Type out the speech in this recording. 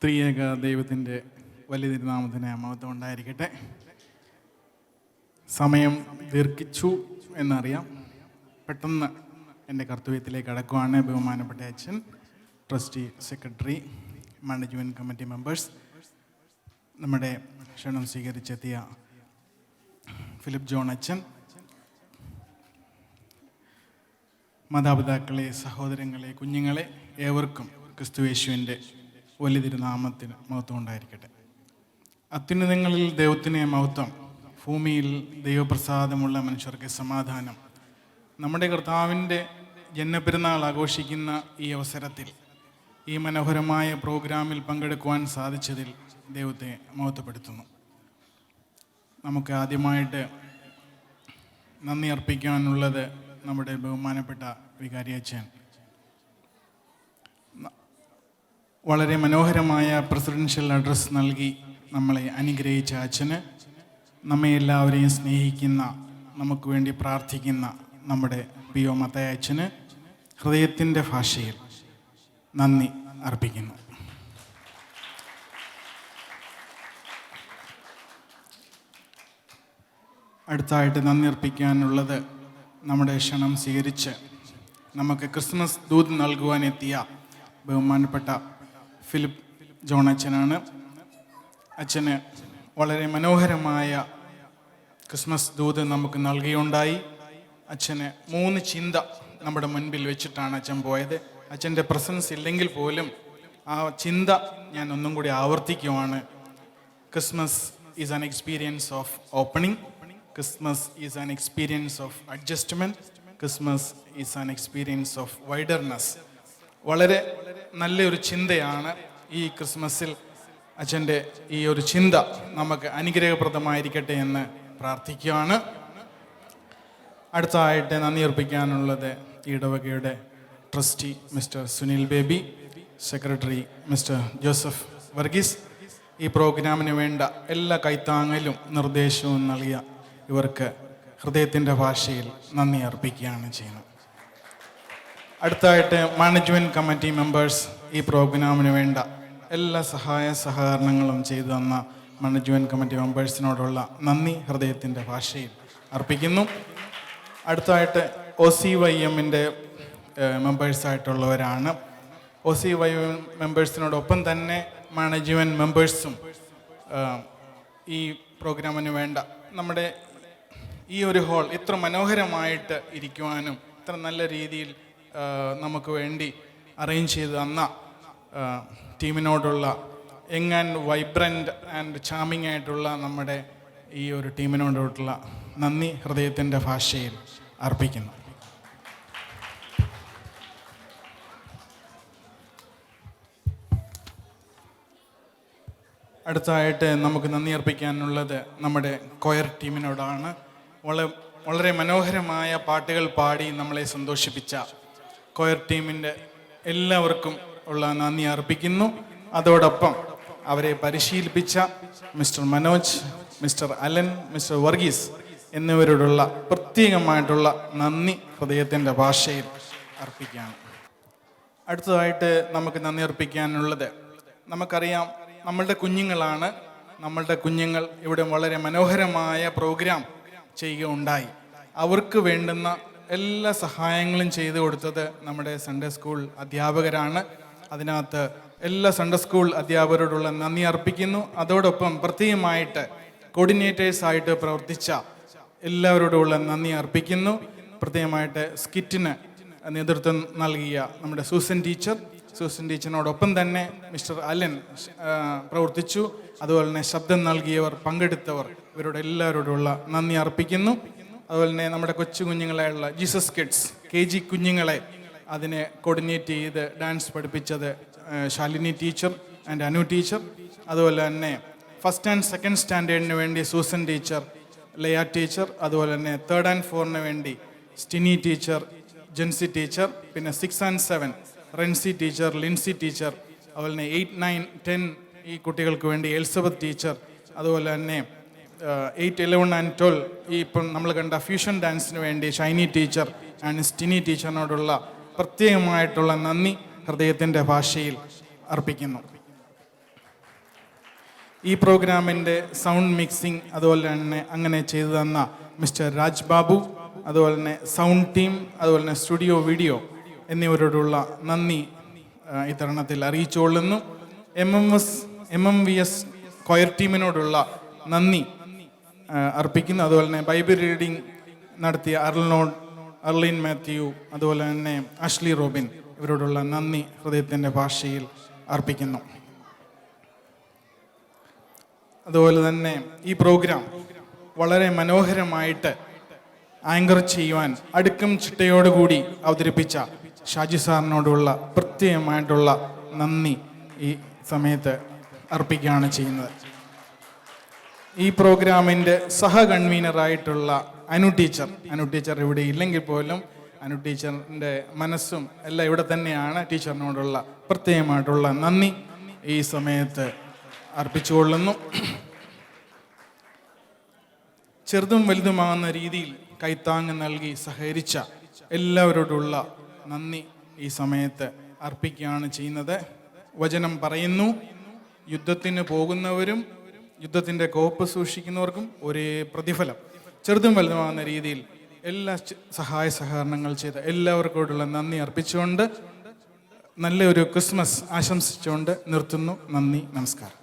ത്രിയേക ദൈവത്തിൻ്റെ വലിയ തിരുനാമത്തിന് മഹത്വം ഉണ്ടായിരിക്കട്ടെ. സമയം ദീർഘിച്ചു എന്നറിയാം. പെട്ടെന്ന് എൻ്റെ കർത്തവ്യത്തിലേക്ക് കടക്കുവാണ്. ബഹുമാനപ്പെട്ട അച്ഛൻ, trustee, secretary, management committee members, നമ്മുടെ ക്ഷണം സ്വീകരിച്ചെത്തിയ ഫിലിപ്പ് ജോൺ അച്ഛൻ, മാതാപിതാക്കളെ, സഹോദരങ്ങളെ, കുഞ്ഞുങ്ങളെ, ഏവർക്കും ക്രിസ്തുയേശുവിൻ്റെ വലിയ തിരുനാമത്തിന് മഹത്വം ഉണ്ടായിരിക്കട്ടെ. അത്യുന്നതങ്ങളിൽ ദൈവത്തിന് മഹത്വം, ഭൂമിയിൽ ദൈവപ്രസാദമുള്ള മനുഷ്യർക്ക് സമാധാനം. നമ്മുടെ കർത്താവിൻ്റെ ജന്മപ്പെരുന്നാൾ ആഘോഷിക്കുന്ന ഈ അവസരത്തിൽ ഈ മനോഹരമായ പ്രോഗ്രാമിൽ പങ്കെടുക്കുവാൻ സാധിച്ചതിൽ ദൈവത്തെ മഹത്വപ്പെടുത്തുന്നു. നമുക്ക് ആദ്യമായിട്ട് നന്ദി അർപ്പിക്കാനുള്ളത് നമ്മുടെ ബഹുമാനപ്പെട്ട വികാരിയച്ഛൻ. വളരെ മനോഹരമായ പ്രസിഡൻഷ്യൽ അഡ്രസ്സ് നൽകി നമ്മളെ അനുഗ്രഹിച്ച അച്ഛന്, നമ്മെ എല്ലാവരെയും സ്നേഹിക്കുന്ന, നമുക്ക് വേണ്ടി പ്രാർത്ഥിക്കുന്ന നമ്മുടെ പി.ഒ. മത്തായി അച്ഛന് ഹൃദയത്തിൻ്റെ ഭാഷയിൽ നന്ദി അർപ്പിക്കുന്നു. അടുത്തായിട്ട് നന്ദി അർപ്പിക്കാനുള്ളത് നമ്മുടെ ക്ഷണം സ്വീകരിച്ച് നമുക്ക് ക്രിസ്മസ് ദൂത് നൽകുവാൻ എത്തിയ ബഹുമാനപ്പെട്ട ഫിലിപ്പ് ജോൺ അച്ഛനാണ്. അച്ഛന് വളരെ മനോഹരമായ ക്രിസ്മസ് ദൂത് നമുക്ക് നൽകുകയുണ്ടായി. അച്ഛന് 3 ചിന്ത നമ്മുടെ മുൻപിൽ വെച്ചിട്ടാണ് അച്ഛൻ പോയത്. അച്ഛൻ്റെ പ്രസൻസ് ഇല്ലെങ്കിൽ പോലും ആ ചിന്ത ഞാൻ ഒന്നും കൂടി ആവർത്തിക്കുവാണ്. Christmas is an experience of opening, Christmas is an experience of adjustment, Christmas is an experience of wilderness. വളരെ നല്ലൊരു ചിന്തയാണ് ഈ ക്രിസ്മസിൽ. അച്ഛൻ്റെ ഈ ഒരു ചിന്ത നമുക്ക് അനുഗ്രഹപ്രദമായിരിക്കട്ടെ എന്ന് പ്രാർത്ഥിക്കുകയാണ്. അടുത്തതായിട്ട് നന്ദി അർപ്പിക്കാനുള്ളത് ഇടവകയുടെ trustee mister Sunil baby, secretary mister Joseph Varghese, ഈ പ്രോഗ്രാമിന് വേണ്ട എല്ലാ കൈത്താങ്ങലും നിർദ്ദേശവും നൽകിയ ഇവർക്ക് ഹൃദയത്തിൻ്റെ ഭാഷയിൽ നന്ദി അർപ്പിക്കുകയാണ് ചെയ്യുന്നത്. അടുത്തായിട്ട് മാനേജ്മെൻറ്റ് കമ്മിറ്റി മെമ്പേഴ്സ്, ഈ പ്രോഗ്രാമിന് വേണ്ട എല്ലാ സഹായ സഹകരണങ്ങളും ചെയ്തു തന്ന മാനേജ്മെൻറ്റ് കമ്മിറ്റി മെമ്പേഴ്സിനോടുള്ള നന്ദി ഹൃദയത്തിൻ്റെ ഭാഷയിൽ അർപ്പിക്കുന്നു. അടുത്തായിട്ട് OCYMൻ്റെ മെമ്പേഴ്സായിട്ടുള്ളവരാണ്. OCYM മെമ്പേഴ്സിനോടൊപ്പം തന്നെ മാനേജ്മെൻറ്റ് മെമ്പേഴ്സും ഈ പ്രോഗ്രാമിന് വേണ്ട നമ്മുടെ ഈ ഒരു ഹാൾ ഇത്ര മനോഹരമായിട്ട് ഇരിക്കുവാനും ഇത്ര നല്ല രീതിയിൽ നമുക്ക് വേണ്ടി അറേഞ്ച് ചെയ്ത് തന്ന ടീമിനോടുള്ള young and vibrant and charming ആയിട്ടുള്ള നമ്മുടെ ഈ ഒരു ടീമിനോടുള്ള നന്ദി ഹൃദയത്തിൻ്റെ ഭാഷയിൽ അർപ്പിക്കുന്നു. അടുത്തതായിട്ട് നമുക്ക് നന്ദി അർപ്പിക്കാനുള്ളത് നമ്മുടെ കൊയർ ടീമിനോടാണ്. വളരെ മനോഹരമായ പാട്ടുകൾ പാടി നമ്മളെ സന്തോഷിപ്പിച്ച കൊയർ ടീമിൻ്റെ എല്ലാവർക്കും ഉള്ള നന്ദി അർപ്പിക്കുന്നു. അതോടൊപ്പം അവരെ പരിശീലിപ്പിച്ച mister Manoj, mister Alan, mister Varghese എന്നിവരോടുള്ള പ്രത്യേകമായിട്ടുള്ള നന്ദി ഹൃദയത്തിൻ്റെ ഭാഷയിൽ അർപ്പിക്കുകയാണ്. അടുത്തതായിട്ട് നമുക്ക് നന്ദി അർപ്പിക്കാനുള്ളത്, നമുക്കറിയാം നമ്മളുടെ കുഞ്ഞുങ്ങളാണ്. നമ്മളുടെ കുഞ്ഞുങ്ങൾ ഇവിടെ വളരെ മനോഹരമായ പ്രോഗ്രാം ചെയ്യുകയുണ്ടായി. അവർക്ക് വേണ്ടുന്ന എല്ലാ സഹായങ്ങളും ചെയ്തു കൊടുത്തത് നമ്മുടെ സൺഡേ സ്കൂൾ അധ്യാപകരാണ്. അതിനകത്ത് എല്ലാ സൺഡേ സ്കൂൾ അധ്യാപകരോടുള്ള നന്ദി അർപ്പിക്കുന്നു. അതോടൊപ്പം പ്രത്യേകമായിട്ട് കോർഡിനേറ്റേഴ്സായിട്ട് പ്രവർത്തിച്ച എല്ലാവരോടുമുള്ള നന്ദി അർപ്പിക്കുന്നു. പ്രത്യേകമായിട്ട് സ്കിറ്റിന് നേതൃത്വം നൽകിയ നമ്മുടെ സൂസൻ ടീച്ചറിനോടൊപ്പം തന്നെ മിസ്റ്റർ അലൻ പ്രവർത്തിച്ചു. അതുപോലെ തന്നെ ശബ്ദം നൽകിയവർ, പങ്കെടുത്തവർ, ഇവരോട് എല്ലാവരോടുമുള്ള നന്ദി അർപ്പിക്കുന്നു. അതുപോലെ തന്നെ നമ്മുടെ കൊച്ചു കുഞ്ഞുങ്ങളായുള്ള ജീസസ് കിഡ്സ് KG കുഞ്ഞുങ്ങളെ അതിനെ കോർഡിനേറ്റ് ചെയ്ത് ഡാൻസ് പഠിപ്പിച്ചത് Shalini teacher and Anu teacher. അതുപോലെ തന്നെ 1st and 2nd സ്റ്റാൻഡേർഡിന് വേണ്ടി സൂസൻ ടീച്ചർ, ലയ ടീച്ചർ. അതുപോലെ തന്നെ 3rd and 4th വേണ്ടി സ്റ്റിനി ടീച്ചർ, ജെൻസി ടീച്ചർ. പിന്നെ 6 and 7 Rency teacher, Lincy teacher. അതുപോലെ തന്നെ 8, 9, 10 ഈ കുട്ടികൾക്ക് വേണ്ടി എലിസബത്ത് ടീച്ചർ. അതുപോലെ തന്നെ 8, 11 and 12 ഈ ഇപ്പം നമ്മൾ കണ്ട ഫ്യൂഷൻ ഡാൻസിന് വേണ്ടി ഷൈനി ടീച്ചർ ആൻഡ് സ്റ്റിനി ടീച്ചറിനോടുള്ള പ്രത്യേകമായിട്ടുള്ള നന്ദി ഹൃദയത്തിൻ്റെ ഭാഷയിൽ അർപ്പിക്കുന്നു. ഈ പ്രോഗ്രാമിൻ്റെ സൗണ്ട് മിക്സിംഗ് അതുപോലെ തന്നെ അങ്ങനെ ചെയ്തു തന്ന മിസ്റ്റർ രാജ് ബാബു, അതുപോലെ തന്നെ സൗണ്ട് ടീം, അതുപോലെ തന്നെ സ്റ്റുഡിയോ വീഡിയോ എന്നിവരോടുള്ള നന്ദി ഈ തരുണത്തിൽ അറിയിച്ചുകൊള്ളുന്നു. MMVS കൊയർ ടീമിനോടുള്ള നന്ദി അർപ്പിക്കുന്നു. അതുപോലെ തന്നെ ബൈബിൾ റീഡിംഗ് നടത്തിയ അർലിൻ മാത്യു, അതുപോലെ തന്നെ അഷ്ലി റോബിൻ, ഇവരോടുള്ള നന്ദി ഹൃദയത്തിൻ്റെ ഭാഷയിൽ അർപ്പിക്കുന്നു. അതുപോലെ തന്നെ ഈ പ്രോഗ്രാം വളരെ മനോഹരമായിട്ട് ആങ്കർ ചെയ്യുവാൻ അടുക്കും ചിട്ടയോടുകൂടി അവതരിപ്പിച്ച ഷാജി സാറിനോടുള്ള പ്രത്യേകമായിട്ടുള്ള നന്ദി ഈ സമയത്ത് അർപ്പിക്കുകയാണ് ചെയ്യുന്നത്. ഈ പ്രോഗ്രാമിൻ്റെ സഹകൺവീനറായിട്ടുള്ള അനു ടീച്ചർ ഇവിടെ ഇല്ലെങ്കിൽ പോലും അനു ടീച്ചറിൻ്റെ മനസ്സും എല്ലാം ഇവിടെ തന്നെയാണ്. ടീച്ചറിനോടുള്ള പ്രത്യേകമായിട്ടുള്ള നന്ദി ഈ സമയത്ത് അർപ്പിച്ചുകൊള്ളുന്നു. ചെറുതും വലുതുമാകുന്ന രീതിയിൽ കൈത്താങ്ങ് നൽകി സഹകരിച്ച എല്ലാവരോടുള്ള നന്ദി ഈ സമയത്ത് അർപ്പിക്കുകയാണ് ചെയ്യുന്നത്. വചനം പറയുന്നു, യുദ്ധത്തിന് പോകുന്നവരും യുദ്ധത്തിൻ്റെ കോപ്പ് സൂക്ഷിക്കുന്നവർക്കും ഒരേ പ്രതിഫലം. ചെറുതും വലുതുമാകുന്ന രീതിയിൽ എല്ലാ സഹായ സഹകരണങ്ങൾ ചെയ്ത എല്ലാവർക്കോടുള്ള നന്ദി അർപ്പിച്ചുകൊണ്ട് നല്ലൊരു ക്രിസ്മസ് ആശംസിച്ചുകൊണ്ട് നിർത്തുന്നു. നന്ദി, നമസ്കാരം.